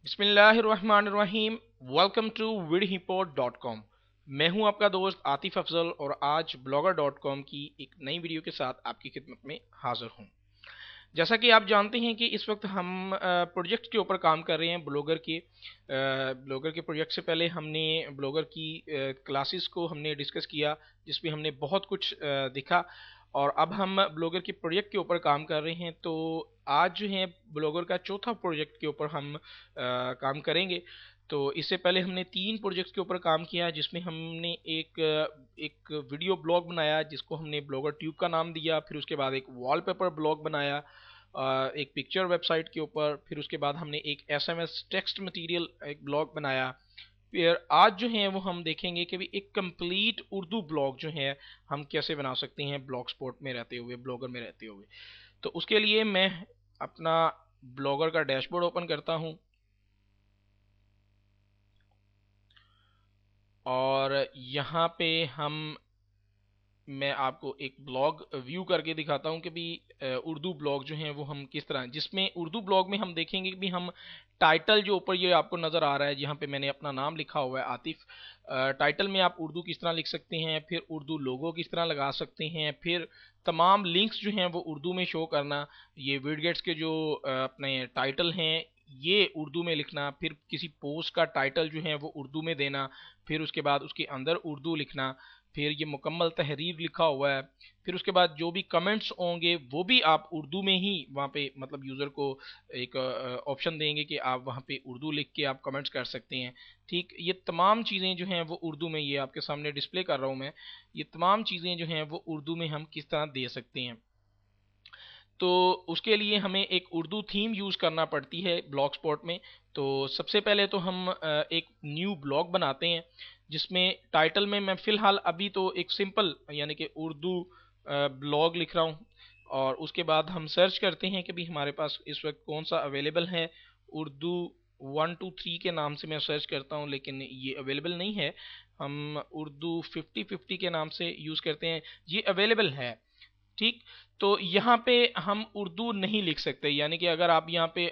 बिस्मिल्लाहिर्रहमानिर्रहीम। Welcome to vidhipo.com। मैं हूं आपका दोस्त आतिफ अफजल और आज blogger.com की एक नई वीडियो के साथ आपकी खिदमत में हाजिर हूं। जैसा कि आप जानते हैं कि इस वक्त हम प्रोजेक्ट के ऊपर काम कर रहे हैं। ब्लॉगर के प्रोजेक्ट से पहले हमने ब्लॉगर की क्लासेस को हमने डिस्कस किया, जिसमें हमने बहुत कुछ दिखा, और अब हम ब्लॉगर के प्रोजेक्ट के ऊपर काम कर रहे हैं। तो आज जो है ब्लॉगर का चौथा प्रोजेक्ट के ऊपर हम काम करेंगे। तो इससे पहले हमने 3 प्रोजेक्ट्स के ऊपर काम किया, जिसमें हमने एक वीडियो ब्लॉग बनाया जिसको हमने ब्लॉगर ट्यूब का नाम दिया। फिर उसके बाद एक वॉलपेपर ब्लॉग बनाया एक पिक्चर वेबसाइट के ऊपर। फिर उसके बाद हमने एक एसएमएस टेक्स्ट मटेरियल एक ब्लॉग बनाया। फिर आज जो है वो हम देखेंगे कि भी एक कंप्लीट उर्दू ब्लॉग जो है हम कैसे बना सकते हैं ब्लॉग स्पॉट में रहते हुए, ब्लॉगर में रहते हुए। तो उसके लिए मैं अपना ब्लॉगर का डैशबोर्ड ओपन करता हूं और यहाँ पे हम मैं आपको एक ब्लॉग व्यू करके दिखाता हूँ कि भी उर्दू ब्लॉग जो हैं वो हम किस तरह, जिसमें उर्दू ब्लॉग में हम देखेंगे कि भी हम टाइटल जो ऊपर ये आपको नज़र आ रहा है, जहाँ पे मैंने अपना नाम लिखा हुआ है आतिफ। टाइटल में आप उर्दू किस तरह लिख सकते हैं, फिर उर्दू लोगो किस तरह लगा सकते हैं, फिर तमाम लिंक्स जो हैं वो उर्दू में शो करना, ये विडगेट्स के जो अपने टाइटल हैं ये उर्दू में लिखना, फिर किसी पोस्ट का टाइटल जो है वो उर्दू में देना, फिर उसके बाद उसके अंदर उर्दू लिखना, फिर ये मुकम्मल तहरीर लिखा हुआ है। फिर उसके बाद जो भी कमेंट्स होंगे वो भी आप उर्दू में ही वहाँ पे मतलब यूज़र को एक ऑप्शन देंगे कि आप वहाँ पे उर्दू लिख के आप कमेंट्स कर सकते हैं। ठीक, ये तमाम चीज़ें जो हैं वो उर्दू में, ये आपके सामने डिस्प्ले कर रहा हूँ मैं, ये तमाम चीज़ें जो हैं वो उर्दू में हम किस तरह दे सकते हैं। तो उसके लिए हमें एक उर्दू थीम यूज़ करना पड़ती है ब्लॉग स्पॉट में। तो सबसे पहले तो हम एक न्यू ब्लॉग बनाते हैं, जिसमें टाइटल में मैं फ़िलहाल अभी तो एक सिंपल यानी कि उर्दू ब्लॉग लिख रहा हूँ। और उसके बाद हम सर्च करते हैं कि भी हमारे पास इस वक्त कौन सा अवेलेबल है। उर्दू 1 2 3 के नाम से मैं सर्च करता हूँ, लेकिन ये अवेलेबल नहीं है। हम उर्दू 50 50 के नाम से यूज़ करते हैं, ये अवेलेबल है। ठीक, तो यहाँ पे हम उर्दू नहीं लिख सकते, यानी कि अगर आप यहाँ पे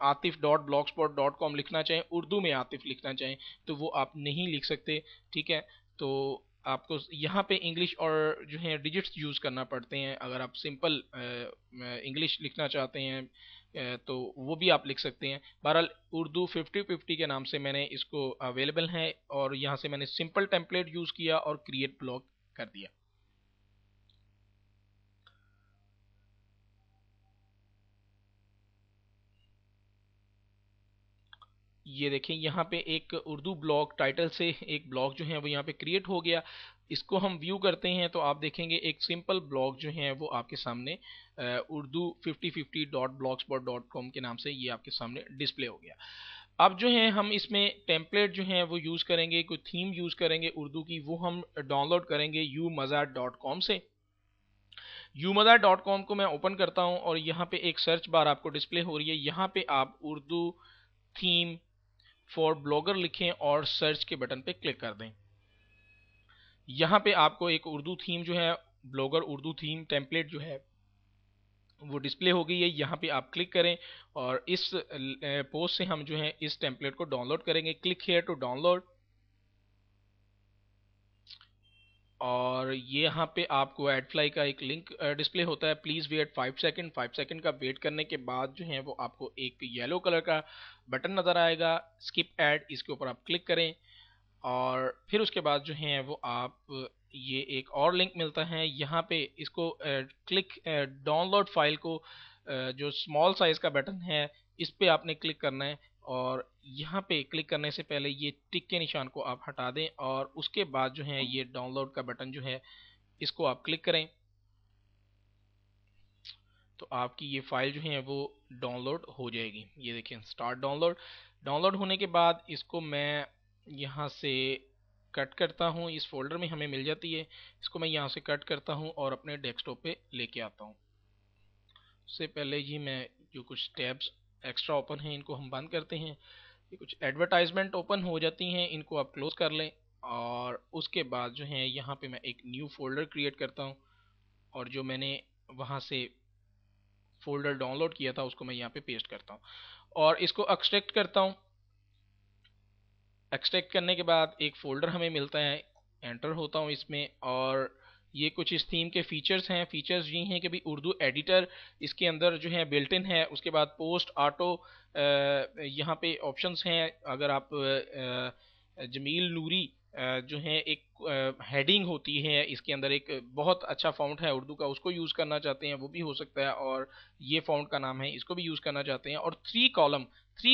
आतिफ.blogspot.com लिखना चाहें, उर्दू में आतिफ लिखना चाहें, तो वो आप नहीं लिख सकते। ठीक है, तो आपको यहाँ पे इंग्लिश और जो है डिजिट्स यूज़ करना पड़ते हैं। अगर आप सिंपल इंग्लिश लिखना चाहते हैं तो वो भी आप लिख सकते हैं। बहरहाल उर्दू 50 50 के नाम से मैंने इसको अवेलेबल है, और यहाँ से मैंने सिंपल टेम्पलेट यूज़ किया और क्रिएट ब्लॉग कर दिया। ये देखें, यहाँ पे एक उर्दू ब्लॉग टाइटल से एक ब्लॉग जो है वो यहाँ पे क्रिएट हो गया। इसको हम व्यू करते हैं तो आप देखेंगे एक सिंपल ब्लॉग जो है वो आपके सामने उर्दू 5050.blogspot.com के नाम से ये आपके सामने डिस्प्ले हो गया। अब जो है हम इसमें टेम्पलेट जो है वो यूज़ करेंगे, कोई थीम यूज़ करेंगे उर्दू की, वो हम डाउनलोड करेंगे umazar.com से। umazar.com को मैं ओपन करता हूँ और यहाँ पे एक सर्च बार आपको डिस्प्ले हो रही है। यहाँ पे आप उर्दू थीम फॉर ब्लॉगर लिखें और सर्च के बटन पे क्लिक कर दें। यहाँ पे आपको एक उर्दू थीम जो है, ब्लॉगर उर्दू थीम टेम्पलेट जो है वो डिस्प्ले हो गई है। यहाँ पे आप क्लिक करें और इस पोस्ट से हम जो है इस टेम्पलेट को डाउनलोड करेंगे। क्लिक हेयर टू डाउनलोड, और ये यहाँ पे आपको एडफ्लाई का एक लिंक डिस्प्ले होता है। Please wait 5 second. 5 सेकंड का वेट करने के बाद जो है वो आपको एक येलो कलर का बटन नज़र आएगा, स्किप एड, इसके ऊपर आप क्लिक करें। और फिर उसके बाद जो है वो आप ये एक और लिंक मिलता है, यहाँ पे इसको क्लिक डाउनलोड फाइल को जो स्मॉल साइज़ का बटन है इस पे आपने क्लिक करना है। और यहाँ पे क्लिक करने से पहले ये टिक के निशान को आप हटा दें, और उसके बाद जो है ये डाउनलोड का बटन जो है इसको आप क्लिक करें, तो आपकी ये फाइल जो है वो डाउनलोड हो जाएगी। ये देखें, स्टार्ट डाउनलोड। डाउनलोड होने के बाद इसको मैं यहाँ से कट करता हूँ, इस फोल्डर में हमें मिल जाती है। इसको मैं यहाँ से कट करता हूँ और अपने डेस्कटॉप पे लेके आता हूँ। उससे पहले ही मैं जो कुछ टैब्स एक्स्ट्रा ओपन हैं इनको हम बंद करते हैं। ये कुछ एडवर्टाइजमेंट ओपन हो जाती हैं, इनको आप क्लोज कर लें। और उसके बाद जो है यहाँ पे मैं एक न्यू फोल्डर क्रिएट करता हूँ, और जो मैंने वहाँ से फ़ोल्डर डाउनलोड किया था उसको मैं यहाँ पे पेस्ट करता हूँ। और इसको एक्सट्रैक्ट करता हूँ। एक्सट्रैक्ट करने के बाद एक फ़ोल्डर हमें मिलता है, एंटर होता हूँ इसमें, और ये कुछ इस थीम के फीचर्स हैं। फीचर्स ये हैं कि भाई उर्दू एडिटर इसके अंदर जो है बिल्ट इन है। उसके बाद पोस्ट ऑटो यहाँ पे ऑप्शंस हैं। अगर आप जमील नूरी जो है एक हेडिंग होती है इसके अंदर, एक बहुत अच्छा फ़ॉन्ट है उर्दू का, उसको यूज़ करना चाहते हैं वो भी हो सकता है, और ये फ़ॉन्ट का नाम है, इसको भी यूज़ करना चाहते हैं। और थ्री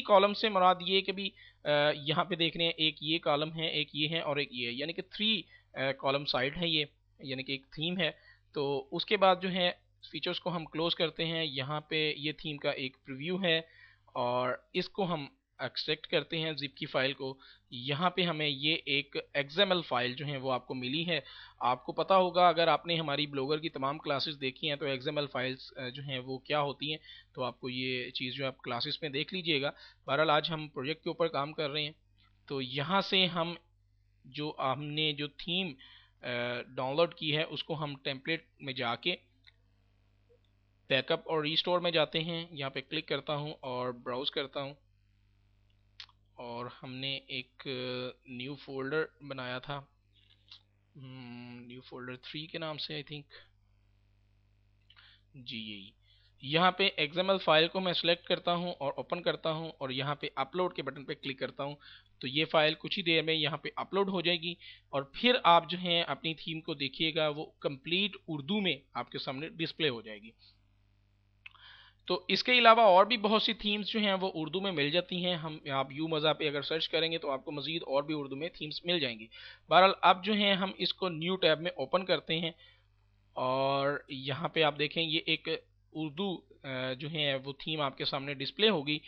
कॉलम से मुराद ये है कि भी यहाँ पे देख रहे हैं, एक ये कॉलम है, एक ये है और एक ये है, यानी कि थ्री कॉलम साइड है ये, यानी कि एक थीम है। तो उसके बाद जो है फीचर्स को हम क्लोज करते हैं। यहाँ पे ये थीम का एक प्रीव्यू है और इसको हम एक्सट्रैक्ट करते हैं जिप की फाइल को। यहाँ पे हमें ये एक XML फाइल जो है वो आपको मिली है। आपको पता होगा अगर आपने हमारी ब्लॉगर की तमाम क्लासेस देखी हैं तो XML फाइल्स जो हैं वो क्या होती हैं, तो आपको ये चीज़ जो आप क्लासेस में देख लीजिएगा। बहरहाल आज हम प्रोजेक्ट के ऊपर काम कर रहे हैं, तो यहाँ से हम जो हमने जो थीम डाउनलोड की है उसको हम टेम्पलेट में जाके बैकअप और रीस्टोर में जाते हैं। यहाँ पे क्लिक करता हूँ और ब्राउज़ करता हूँ, और हमने एक न्यू फोल्डर बनाया था, न्यू फोल्डर 3 के नाम से आई थिंक, जी यही। यहाँ पे XML फाइल को मैं सिलेक्ट करता हूँ और ओपन करता हूँ और यहाँ पे अपलोड के बटन पे क्लिक करता हूँ, तो ये फाइल कुछ ही देर में यहाँ पे अपलोड हो जाएगी। और फिर आप जो हैं अपनी थीम को देखिएगा, वो कंप्लीट उर्दू में आपके सामने डिस्प्ले हो जाएगी। तो इसके अलावा और भी बहुत सी थीम्स जो हैं वो उर्दू में मिल जाती हैं। हम आप यू मज़ा पे अगर सर्च करेंगे तो आपको मज़ीद और भी उर्दू में थीम्स मिल जाएंगी। बहरहाल अब जो है हम इसको न्यू टैब में ओपन करते हैं, और यहाँ पे आप देखें ये एक उर्दू जो है वो थीम आपके सामने डिस्प्ले होगी।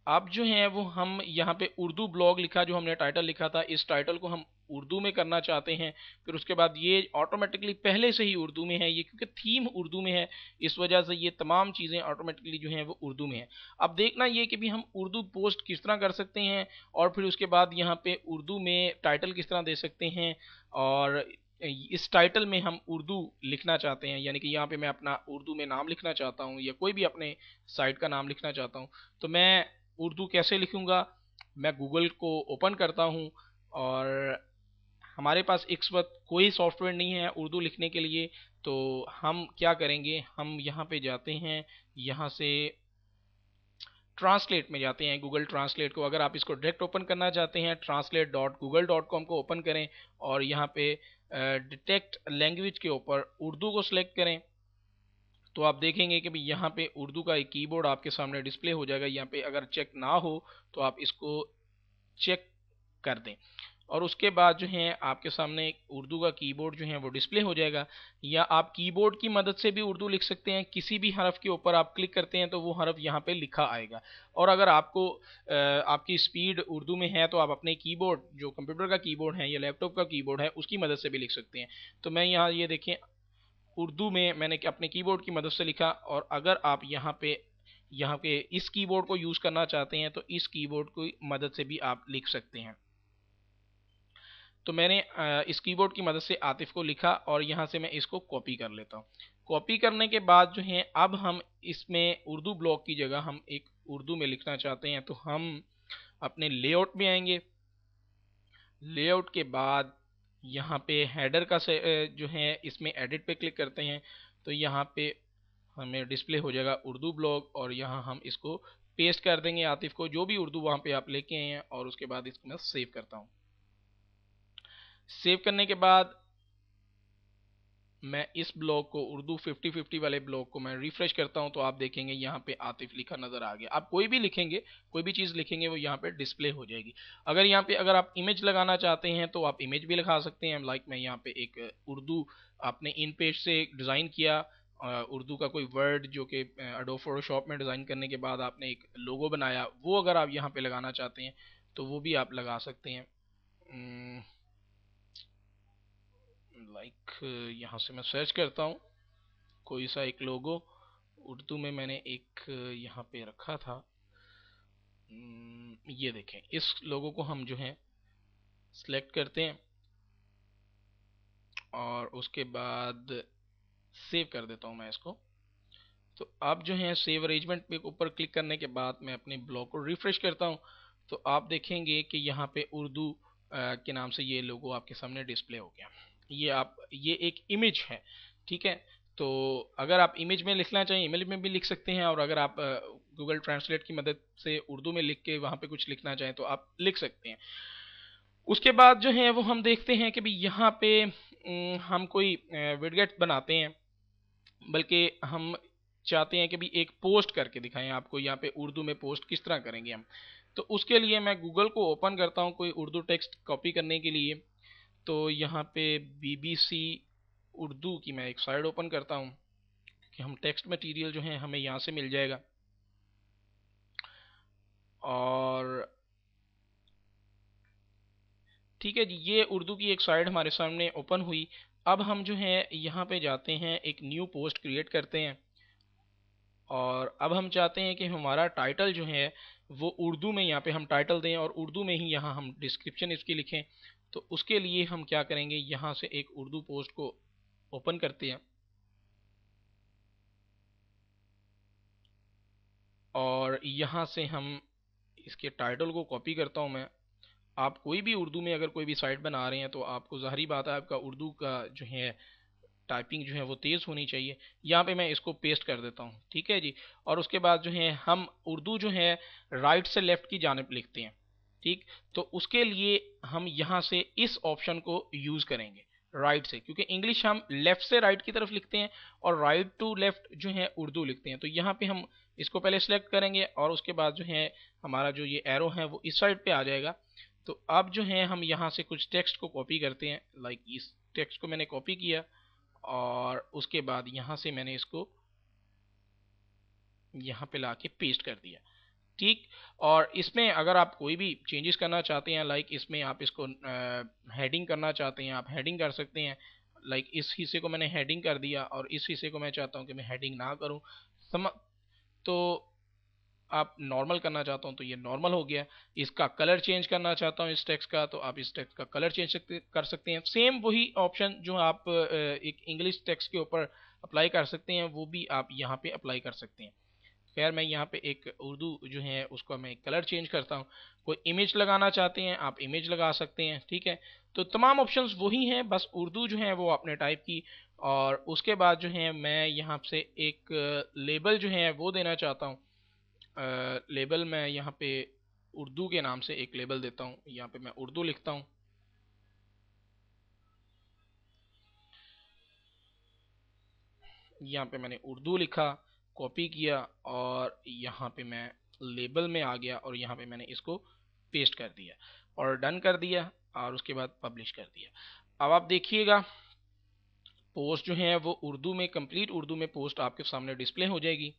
अब जो है वो हम यहाँ पे उर्दू ब्लॉग लिखा, जो हमने टाइटल लिखा था, इस टाइटल को हम उर्दू में करना चाहते हैं। फिर उसके बाद ये ऑटोमेटिकली पहले से ही उर्दू में है, ये क्योंकि थीम उर्दू में है इस वजह से ये तमाम चीज़ें ऑटोमेटिकली जो हैं वो उर्दू में है। अब देखना ये कि भी हम उर्दू पोस्ट किस तरह कर सकते हैं, और फिर उसके बाद यहाँ पे उर्दू में टाइटल किस तरह दे सकते हैं, और इस टाइटल में हम उर्दू लिखना चाहते हैं, यानी कि यहाँ पे मैं अपना उर्दू में नाम लिखना चाहता हूँ या कोई भी अपने साइट का नाम लिखना चाहता हूँ, तो मैं उर्दू कैसे लिखूँगा। मैं गूगल को ओपन करता हूँ, और हमारे पास इस वक्त कोई सॉफ्टवेयर नहीं है उर्दू लिखने के लिए, तो हम क्या करेंगे, हम यहाँ पे जाते हैं, यहाँ से ट्रांसलेट में जाते हैं, गूगल ट्रांसलेट को। अगर आप इसको डायरेक्ट ओपन करना चाहते हैं, translate.google.com को ओपन करें और यहाँ पे डिटेक्ट लैंग्वेज के ऊपर उर्दू को सिलेक्ट करें, तो आप देखेंगे कि भाई यहाँ पे उर्दू का एक कीबोर्ड आपके सामने डिस्प्ले हो जाएगा। यहाँ पे अगर चेक ना हो तो आप इसको चेक कर दें, और उसके बाद जो है आपके सामने एक उर्दू का कीबोर्ड जो है वो डिस्प्ले हो जाएगा। या आप कीबोर्ड की मदद से भी उर्दू लिख सकते हैं, किसी भी हरफ के ऊपर आप क्लिक करते हैं तो वो हरफ यहाँ पे लिखा आएगा। और अगर आपको आपकी स्पीड उर्दू में है तो आप अपने कीबोर्ड, जो कंप्यूटर का कीबोर्ड है या लैपटॉप का कीबोर्ड है, उसकी मदद से भी लिख सकते हैं। तो मैं यहाँ ये देखें उर्दू में मैंने अपने कीबोर्ड की मदद से लिखा, और अगर आप यहाँ पे इस कीबोर्ड को यूज़ करना चाहते हैं तो इस कीबोर्ड की मदद से भी आप लिख सकते हैं। तो मैंने इस कीबोर्ड की मदद से आतिफ को लिखा, और यहाँ से मैं इसको कॉपी कर लेता हूँ। कॉपी करने के बाद जो है अब हम इसमें उर्दू ब्लॉक की जगह हम एक उर्दू में लिखना चाहते हैं, तो हम अपने लेआउट में आएंगे। लेआउट के बाद यहाँ पे हेडर का जो है इसमें एडिट पे क्लिक करते हैं, तो यहाँ पे हमें डिस्प्ले हो जाएगा उर्दू ब्लॉग, और यहाँ हम इसको पेस्ट कर देंगे आतिफ को, जो भी उर्दू वहाँ पे आप लेके आए हैं, और उसके बाद इसको मैं सेव करता हूँ। सेव करने के बाद मैं इस ब्लॉग को, उर्दू 50-50 वाले ब्लॉग को मैं रिफ्रेश करता हूं, तो आप देखेंगे यहाँ पे आतिफ लिखा नज़र आ गया। आप कोई भी लिखेंगे, कोई भी चीज़ लिखेंगे वो यहाँ पे डिस्प्ले हो जाएगी। अगर यहाँ पे अगर आप इमेज लगाना चाहते हैं तो आप इमेज भी लगा सकते हैं। लाइक मैं यहाँ पे एक उर्दू आपने इन पेज से डिज़ाइन किया, उर्दू का कोई वर्ड जो कि एडोब फोटोशॉप में डिज़ाइन करने के बाद आपने एक लोगो बनाया, वो अगर आप यहाँ पे लगाना चाहते हैं तो वो भी आप लगा सकते हैं। लाइक यहाँ से मैं सर्च करता हूँ कोई सा एक लोगो उर्दू में, मैंने एक यहाँ पे रखा था। ये देखें, इस लोगो को हम जो है सिलेक्ट करते हैं और उसके बाद सेव कर देता हूँ मैं इसको। तो अब जो है सेव अरेंजमेंट पे ऊपर क्लिक करने के बाद मैं अपने ब्लॉग को रिफ्रेश करता हूँ, तो आप देखेंगे कि यहाँ पे उर्दू के नाम से ये लोगो आपके सामने डिस्प्ले हो गया। ये एक इमेज है, ठीक है। तो अगर आप इमेज में लिखना चाहें इमेज में भी लिख सकते हैं, और अगर आप गूगल ट्रांसलेट की मदद से उर्दू में लिख के वहाँ पे कुछ लिखना चाहें तो आप लिख सकते हैं। उसके बाद जो है वो हम देखते हैं कि भाई यहाँ पे हम कोई विडगेट बनाते हैं, बल्कि हम चाहते हैं कि भी एक पोस्ट करके दिखाएं आपको यहाँ पे उर्दू में पोस्ट किस तरह करेंगे हम। तो उसके लिए मैं गूगल को ओपन करता हूँ कोई उर्दू टेक्स्ट कॉपी करने के लिए। तो यहाँ पे बीबीसी उर्दू की मैं एक साइट ओपन करता हूँ कि हम टेक्स्ट मटेरियल जो है हमें यहाँ से मिल जाएगा। और ठीक है जी, ये उर्दू की एक साइट हमारे सामने ओपन हुई। अब हम जो है यहाँ पे जाते हैं, एक न्यू पोस्ट क्रिएट करते हैं, और अब हम चाहते हैं कि हमारा टाइटल जो है वो उर्दू में यहाँ पे हम टाइटल दें, और उर्दू में ही यहाँ हम डिस्क्रिप्शन इसकी लिखें। तो उसके लिए हम क्या करेंगे, यहाँ से एक उर्दू पोस्ट को ओपन करते हैं, और यहाँ से हम इसके टाइटल को कॉपी करता हूँ मैं। आप कोई भी उर्दू में अगर कोई भी साइट बना रहे हैं तो आपको ज़ाहिरी बात है आपका उर्दू का जो है टाइपिंग जो है वो तेज़ होनी चाहिए। यहाँ पे मैं इसको पेस्ट कर देता हूँ, ठीक है जी। और उसके बाद जो है हम उर्दू जो है राइट से लेफ़्ट की जानिब लिखते हैं, ठीक। तो उसके लिए हम यहाँ से इस ऑप्शन को यूज़ करेंगे राइट से, क्योंकि इंग्लिश हम लेफ़्ट से राइट की तरफ लिखते हैं और राइट टू लेफ़्ट जो है उर्दू लिखते हैं। तो यहाँ पे हम इसको पहले सेलेक्ट करेंगे, और उसके बाद जो है हमारा जो ये एरो है वो इस साइड पे आ जाएगा। तो अब जो है हम यहाँ से कुछ टेक्स्ट को कॉपी करते हैं, लाइक इस टेक्स्ट को मैंने कॉपी किया, और उसके बाद यहाँ से मैंने इसको यहाँ पे लाके पेस्ट कर दिया, ठीक। और इसमें अगर आप कोई भी चेंजेस करना चाहते हैं, लाइक इसमें आप इसको हेडिंग करना चाहते हैं, आप हेडिंग कर सकते हैं। लाइक इस हिस्से को मैंने हेडिंग कर दिया, और इस हिस्से को मैं चाहता हूँ कि मैं हेडिंग ना करूँ। तो आप नॉर्मल करना चाहता हूँ तो ये नॉर्मल हो गया। इसका कलर चेंज करना चाहता हूँ इस टेक्स्ट का, तो आप इस टेक्स्ट का कलर चेंज कर सकते हैं। सेम वही ऑप्शन जो आप एक इंग्लिश टेक्स्ट के ऊपर अप्लाई कर सकते हैं वो भी आप यहाँ पे अप्लाई कर सकते हैं। खैर मैं यहाँ पे एक उर्दू जो है उसका मैं कलर चेंज करता हूँ। कोई इमेज लगाना चाहते हैं आप इमेज लगा सकते हैं, ठीक है। तो तमाम ऑप्शंस वही हैं, बस उर्दू जो है वो आपने टाइप की। और उसके बाद जो है मैं यहाँ से एक लेबल जो है वो देना चाहता हूँ। लेबल मैं यहाँ पे उर्दू के नाम से एक लेबल देता हूँ, यहाँ पे मैं उर्दू लिखता हूँ। यहाँ पे मैंने उर्दू लिखा, कॉपी किया, और यहाँ पे मैं लेबल में आ गया, और यहाँ पे मैंने इसको पेस्ट कर दिया और डन कर दिया, और उसके बाद पब्लिश कर दिया। अब आप देखिएगा पोस्ट जो है वो उर्दू में, कंप्लीट उर्दू में पोस्ट आपके सामने डिस्प्ले हो जाएगी।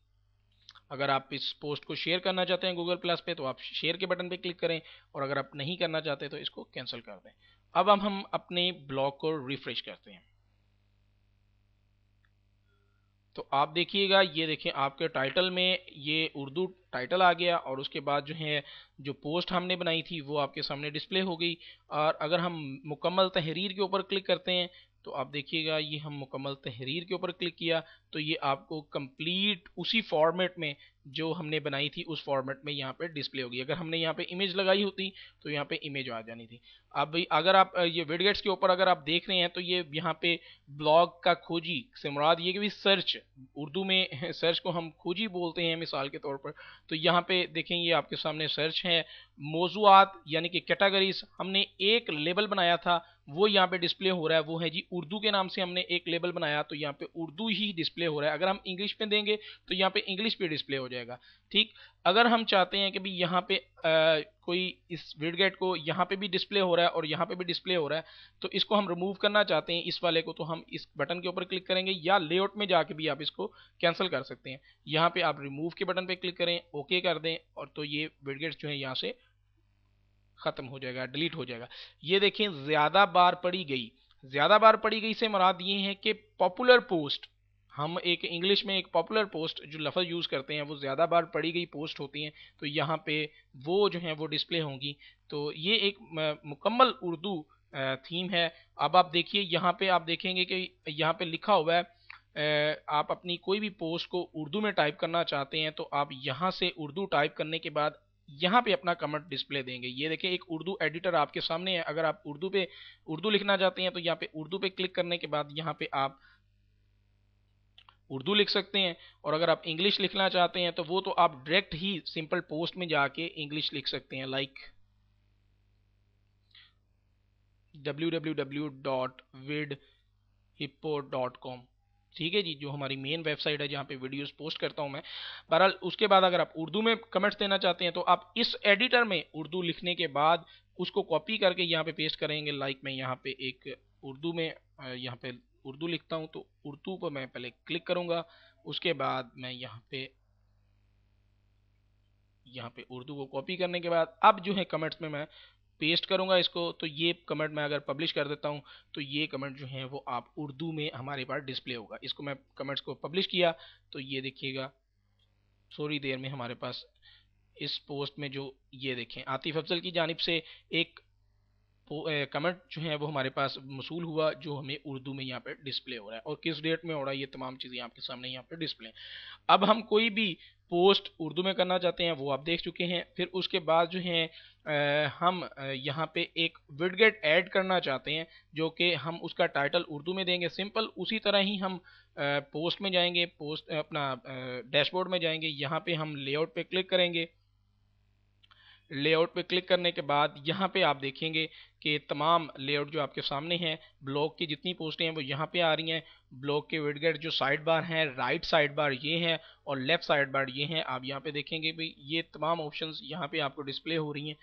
अगर आप इस पोस्ट को शेयर करना चाहते हैं गूगल प्लस पे तो आप शेयर के बटन पे क्लिक करें, और अगर आप नहीं करना चाहते तो इसको कैंसिल कर दें। अब हम अपने ब्लॉग को रिफ्रेश करते हैं, तो आप देखिएगा ये देखिए आपके टाइटल में ये उर्दू टाइटल आ गया, और उसके बाद जो है जो पोस्ट हमने बनाई थी वो आपके सामने डिस्प्ले हो गई। और अगर हम मुकम्मल तहरीर के ऊपर क्लिक करते हैं तो आप देखिएगा ये हम मुकम्मल तहरीर के ऊपर क्लिक किया तो ये आपको कंप्लीट उसी फॉर्मेट में जो हमने बनाई थी उस फॉर्मेट में यहाँ पे डिस्प्ले होगी। अगर हमने यहाँ पे इमेज लगाई होती तो यहाँ पे इमेज आ जानी थी। अब अगर आप ये विडगेट्स के ऊपर अगर आप देख रहे हैं तो ये यहाँ पे ब्लॉग का खोजी से मुराद ये कि भी सर्च, उर्दू में सर्च को हम खोजी बोलते हैं मिसाल के तौर पर। तो यहाँ पे देखें ये आपके सामने सर्च है, मौजूआत यानी कि कैटेगरीज हमने एक लेबल बनाया था वो यहाँ पे डिस्प्ले हो रहा है, वो है जी उर्दू के नाम से हमने एक लेबल बनाया तो यहाँ पे उर्दू ही डिस्प्ले हो रहा है। अगर हम इंग्लिश में देंगे तो यहाँ पे इंग्लिश पे डिस्प्ले हो जाएगा, ठीक। अगर हम चाहते हैं कि भी यहाँ पे कोई इस विडगेट को यहाँ पे भी डिस्प्ले हो रहा है और यहाँ पे भी डिस्प्ले हो रहा है तो इसको हम रिमूव करना चाहते हैं इस वाले को, तो हम इस बटन के ऊपर क्लिक करेंगे, या लेआउट में जाके भी आप इसको कैंसिल कर सकते हैं। यहाँ पे आप रिमूव के बटन पे क्लिक करें, ओके कर दें, और तो ये विडगेट्स जो है यहाँ से खत्म हो जाएगा, डिलीट हो जाएगा। ये देखें ज्यादा बार पढ़ी गई, ज्यादा बार पढ़ी गई से मुराद ये है कि पॉपुलर पोस्ट, हम एक इंग्लिश में एक पॉपुलर पोस्ट जो लफ्ज़ यूज़ करते हैं वो ज़्यादा बार पढ़ी गई पोस्ट होती हैं तो यहाँ पे वो जो है वो डिस्प्ले होंगी। तो ये एक मुकम्मल उर्दू थीम है। अब आप देखिए यहाँ पे आप देखेंगे कि यहाँ पे लिखा हुआ है आप अपनी कोई भी पोस्ट को उर्दू में टाइप करना चाहते हैं तो आप यहाँ से उर्दू टाइप करने के बाद यहाँ पे अपना कमेंट डिस्प्ले देंगे। ये देखिए एक उर्दू एडिटर आपके सामने है। अगर आप उर्दू लिखना चाहते हैं तो यहाँ पे उर्दू पे क्लिक करने के बाद यहाँ पे आप उर्दू लिख सकते हैं। और अगर आप इंग्लिश लिखना चाहते हैं तो वो तो आप डायरेक्ट ही सिंपल पोस्ट में जाके इंग्लिश लिख सकते हैं, लाइक www.vidhippo.com। ठीक है जी, जो हमारी मेन वेबसाइट है जहाँ पे वीडियोस पोस्ट करता हूँ मैं। बहरहाल उसके बाद अगर आप उर्दू में कमेंट्स देना चाहते हैं तो आप इस एडिटर में उर्दू लिखने के बाद उसको कॉपी करके यहाँ पे पेस्ट करेंगे। लाइक मैं यहाँ पे एक उर्दू में यहाँ पे उर्दू लिखता हूँ तो उर्दू पर मैं पहले क्लिक करूँगा। उसके बाद मैं यहाँ पे उर्दू को कॉपी करने के बाद अब जो है कमेंट्स में मैं पेस्ट करूंगा इसको। तो ये कमेंट मैं अगर पब्लिश कर देता हूँ तो ये कमेंट जो है वो आप उर्दू में हमारे पास डिस्प्ले होगा। इसको मैं कमेंट्स को पब्लिश किया तो ये देखिएगा थोड़ी देर में हमारे पास इस पोस्ट में जो ये देखें आतिफ अफजल की जानिब से एक कमेंट जो है वो हमारे पास मसूल हुआ, जो हमें उर्दू में यहाँ पे डिस्प्ले हो रहा है और किस डेट में हो रहा है, ये तमाम चीज़ें आपके सामने यहाँ पे डिस्प्ले। अब हम कोई भी पोस्ट उर्दू में करना चाहते हैं वो आप देख चुके हैं। फिर उसके बाद जो है हम यहाँ पे एक विडगेट ऐड करना चाहते हैं जो कि हम उसका टाइटल उर्दू में देंगे। सिंपल उसी तरह ही हम पोस्ट में जाएंगे, पोस्ट अपना डैशबोर्ड में जाएंगे, यहाँ पे हम लेआउट पे क्लिक करेंगे। लेआउट पे क्लिक करने के बाद यहाँ पे आप देखेंगे कि तमाम लेआउट जो आपके सामने हैं, ब्लॉग की जितनी पोस्टें हैं वो यहाँ पे आ रही हैं। ब्लॉग के विडगेट जो साइड बार हैं, राइट साइड बार ये हैं और लेफ्ट साइड बार ये हैं। आप यहाँ पे देखेंगे भाई ये तमाम ऑप्शंस यहाँ पे आपको डिस्प्ले हो रही हैं।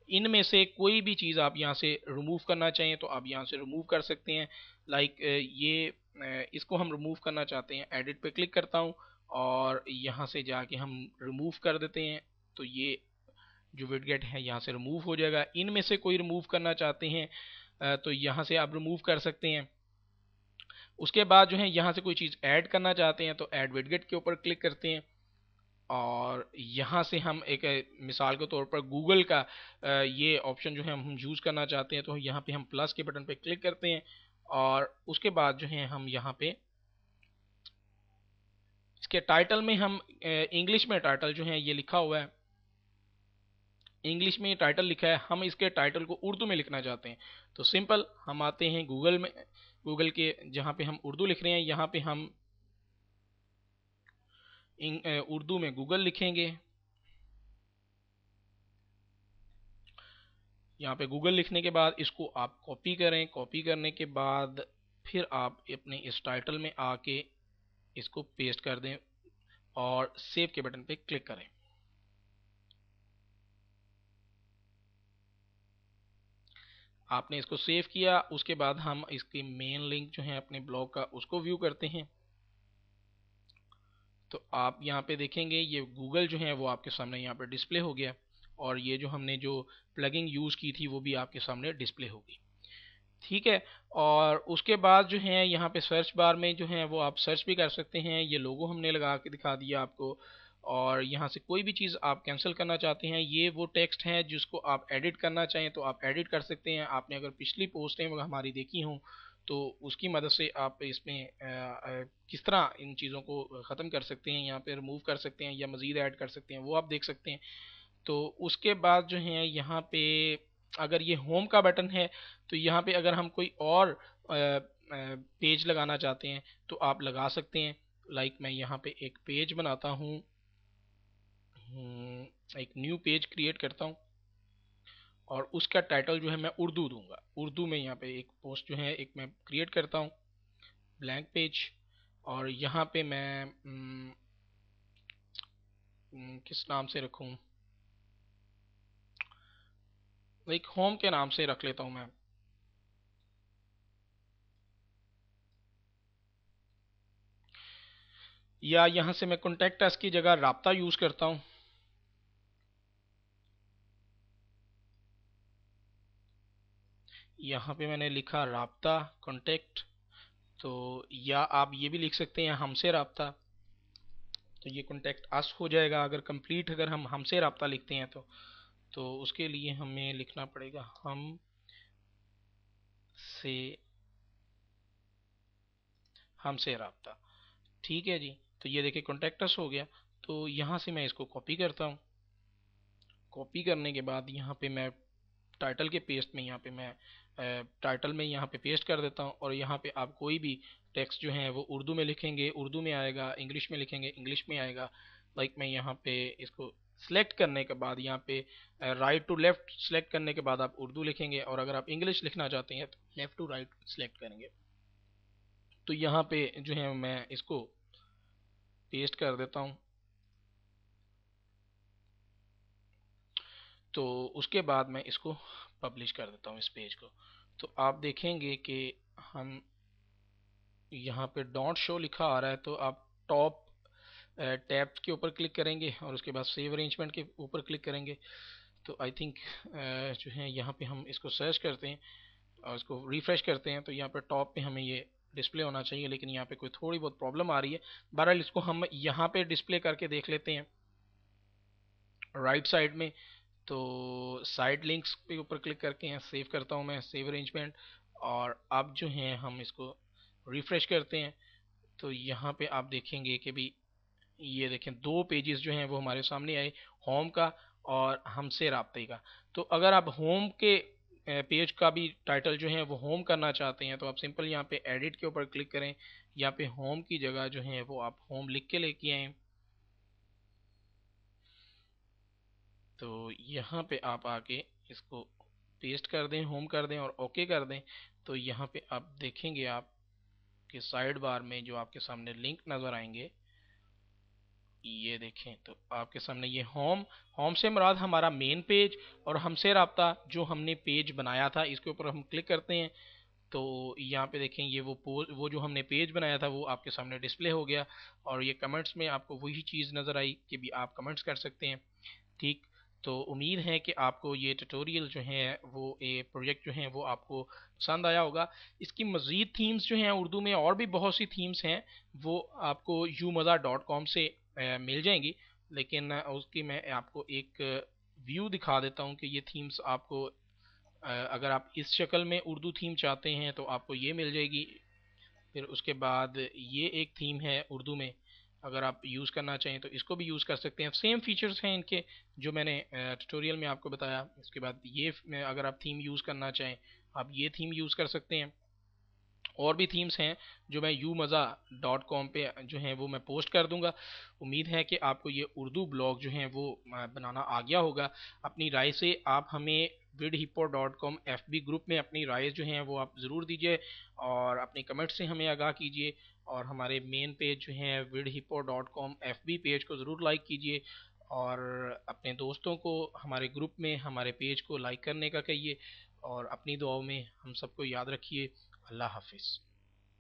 इनमें से कोई भी चीज़ आप यहाँ से रिमूव करना चाहें तो आप यहाँ से रिमूव कर सकते हैं। लाइक इसको हम रिमूव करना चाहते हैं, एडिट पे क्लिक करता हूँ और यहाँ से जाके हम रिमूव कर देते हैं। तो ये जो विडगेट है यहाँ से रिमूव हो जाएगा। इनमें से कोई रिमूव करना चाहते हैं तो यहाँ से आप रिमूव कर सकते हैं। उसके बाद जो है यहाँ से कोई चीज़ ऐड करना चाहते हैं तो ऐड विडगेट के ऊपर क्लिक करते हैं और यहाँ से हम एक मिसाल के तौर पर गूगल का ये ऑप्शन जो है हम यूज़ करना चाहते हैं तो यहाँ पे हम प्लस के बटन पे क्लिक करते हैं और उसके बाद जो है हम यहाँ पे इसके टाइटल में हम इंग्लिश में टाइटल जो है ये लिखा हुआ है, इंग्लिश में टाइटल लिखा है, हम इसके टाइटल को उर्दू में लिखना चाहते हैं तो सिंपल हम आते हैं गूगल में, गूगल के जहाँ पे हम उर्दू लिख रहे हैं यहाँ पे हम उर्दू में गूगल लिखेंगे। यहाँ पे गूगल लिखने के बाद इसको आप कॉपी करें, कॉपी करने के बाद फिर आप अपने इस टाइटल में आके इसको पेस्ट कर दें और सेव के बटन पे क्लिक करें। आपने इसको सेव किया, उसके बाद हम इसकी मेन लिंक जो है अपने ब्लॉग का उसको व्यू करते हैं। तो आप यहाँ पे देखेंगे ये गूगल जो है वो आपके सामने यहाँ पे डिस्प्ले हो गया और ये जो हमने जो प्लगइन यूज़ की थी वो भी आपके सामने डिस्प्ले होगी। ठीक है, और उसके बाद जो है यहाँ पे सर्च बार में जो है वो आप सर्च भी कर सकते हैं। ये लोगो हमने लगा के दिखा दिया आपको और यहाँ से कोई भी चीज़ आप कैंसिल करना चाहते हैं, ये वो टेक्स्ट है जिसको आप एडिट करना चाहें तो आप एडिट कर सकते हैं। आपने अगर पिछली पोस्टें हमारी देखी हों तो उसकी मदद से आप इसमें किस तरह इन चीज़ों को ख़त्म कर सकते हैं, यहाँ पे रिमूव कर सकते हैं या मज़ीद ऐड कर सकते हैं, वो आप देख सकते हैं। तो उसके बाद जो है यहाँ पे अगर ये होम का बटन है तो यहाँ पे अगर हम कोई और पेज लगाना चाहते हैं तो आप लगा सकते हैं। लाइक मैं यहाँ पे एक पेज बनाता हूँ, एक न्यू पेज क्रिएट करता हूँ और उसका टाइटल जो है मैं उर्दू दूंगा। उर्दू में यहाँ पे एक पोस्ट जो है एक मैं क्रिएट करता हूँ, ब्लैंक पेज, और यहाँ पे मैं किस नाम से रखूँ, लाइक होम के नाम से रख लेता हूँ मैं। या यहाँ से मैं कॉन्टैक्ट अस की जगह राब्ता यूज़ करता हूँ। यहाँ पे मैंने लिखा राब्ता कॉन्टैक्ट, तो या आप ये भी लिख सकते हैं हमसे राब्ता, तो ये कॉन्टैक्ट अस हो जाएगा। अगर कंप्लीट अगर हम हमसे राब्ता लिखते हैं तो उसके लिए हमें लिखना पड़ेगा से हमसे राब्ता। ठीक है जी। तो ये देखिए कॉन्टैक्ट हो गया। तो यहाँ से मैं इसको कॉपी करता हूँ। कॉपी करने के बाद यहाँ पे मैं टाइटल के पेस्ट में यहाँ पे मैं टाइटल में यहाँ पे पेस्ट कर देता हूँ। और यहाँ पे आप कोई भी टेक्स्ट जो है वो उर्दू में लिखेंगे उर्दू में आएगा, इंग्लिश में लिखेंगे इंग्लिश में आएगा। लाइक मैं यहाँ पे इसको सिलेक्ट करने के बाद यहाँ पे राइट टू लेफ्ट सिलेक्ट करने के बाद आप उर्दू लिखेंगे, और अगर आप इंग्लिश लिखना चाहते हैं तो लेफ्ट टू राइट सिलेक्ट करेंगे। तो यहाँ पे जो है मैं इसको पेस्ट कर देता हूँ। तो उसके बाद मैं इसको पब्लिश कर देता हूँ इस पेज को। तो आप देखेंगे कि हम यहाँ पे डॉट शो लिखा आ रहा है, तो आप टॉप टैब के ऊपर क्लिक करेंगे और उसके बाद सेव अरेंजमेंट के ऊपर क्लिक करेंगे। तो आई थिंक जो है यहाँ पे हम इसको सर्च करते हैं और इसको रिफ्रेश करते हैं, तो यहाँ पे टॉप पे हमें ये डिस्प्ले होना चाहिए, लेकिन यहाँ पे कोई थोड़ी बहुत प्रॉब्लम आ रही है। बहरहाल इसको हम यहाँ पे डिस्प्ले करके देख लेते हैं राइट साइड में। तो साइड लिंक्स के ऊपर क्लिक करके यहाँ सेव करता हूँ मैं, सेव अरेंजमेंट। और अब जो है हम इसको रिफ्रेश करते हैं। तो यहाँ पे आप देखेंगे कि भी ये देखें दो पेजेस जो हैं वो हमारे सामने आए, होम का और हमसे राब्ते का। तो अगर आप होम के पेज का भी टाइटल जो है वो होम करना चाहते हैं, तो आप सिंपल यहाँ पे एडिट के ऊपर क्लिक करें। यहाँ पे होम की जगह जो है वो आप होम लिख के लेके आए। तो यहाँ पे आप आके इसको पेस्ट कर दें, होम कर दें और ओके कर दें। तो यहाँ पे आप देखेंगे आप कि साइड बार में जो आपके सामने लिंक नज़र आएंगे, ये देखें तो आपके सामने ये होम, होम से मुराद हमारा मेन पेज, और हमसे राब्ता जो हमने पेज बनाया था इसके ऊपर हम क्लिक करते हैं। तो यहाँ पे देखें ये वो जो हमने पेज बनाया था वो आपके सामने डिस्प्ले हो गया। और ये कमेंट्स में आपको वही चीज़ नज़र आई कि भी आप कमेंट्स कर सकते हैं। ठीक। तो उम्मीद है कि आपको ये ट्यूटोरियल जो है वो ये प्रोजेक्ट जो है वो आपको पसंद आया होगा। इसकी मज़ीद थीम्स जो हैं उर्दू में और भी बहुत सी थीम्स हैं, वो आपको umazza.com से मिल जाएंगी। लेकिन उसकी मैं आपको एक व्यू दिखा देता हूँ कि ये थीम्स आपको अगर आप इस शक्ल में उर्दू थीम चाहते हैं तो आपको ये मिल जाएगी। फिर उसके बाद ये एक थीम है उर्दू में, अगर आप यूज़ करना चाहें तो इसको भी यूज़ कर सकते हैं। सेम फीचर्स हैं इनके जो मैंने ट्यूटोरियल में आपको बताया। इसके बाद ये अगर आप थीम यूज़ करना चाहें आप ये थीम यूज़ कर सकते हैं। और भी थीम्स हैं जो मैं umazza.com पे जो हैं वो मैं पोस्ट कर दूंगा। उम्मीद है कि आपको ये उर्दू ब्लॉग जो हैं वो बनाना आ गया होगा। अपनी राय से आप हमें vidhippo.com FB ग्रुप में अपनी राय जो हैं वो आप ज़रूर दीजिए, और अपने कमेंट से हमें आगाह कीजिए। और हमारे मेन पेज जो हैं vidhippo.com FB पेज को ज़रूर लाइक कीजिए, और अपने दोस्तों को हमारे ग्रुप में हमारे पेज को लाइक करने का कहिए। और अपनी दुआओं में हम सबको याद रखिए। अल्लाह हाफिज़।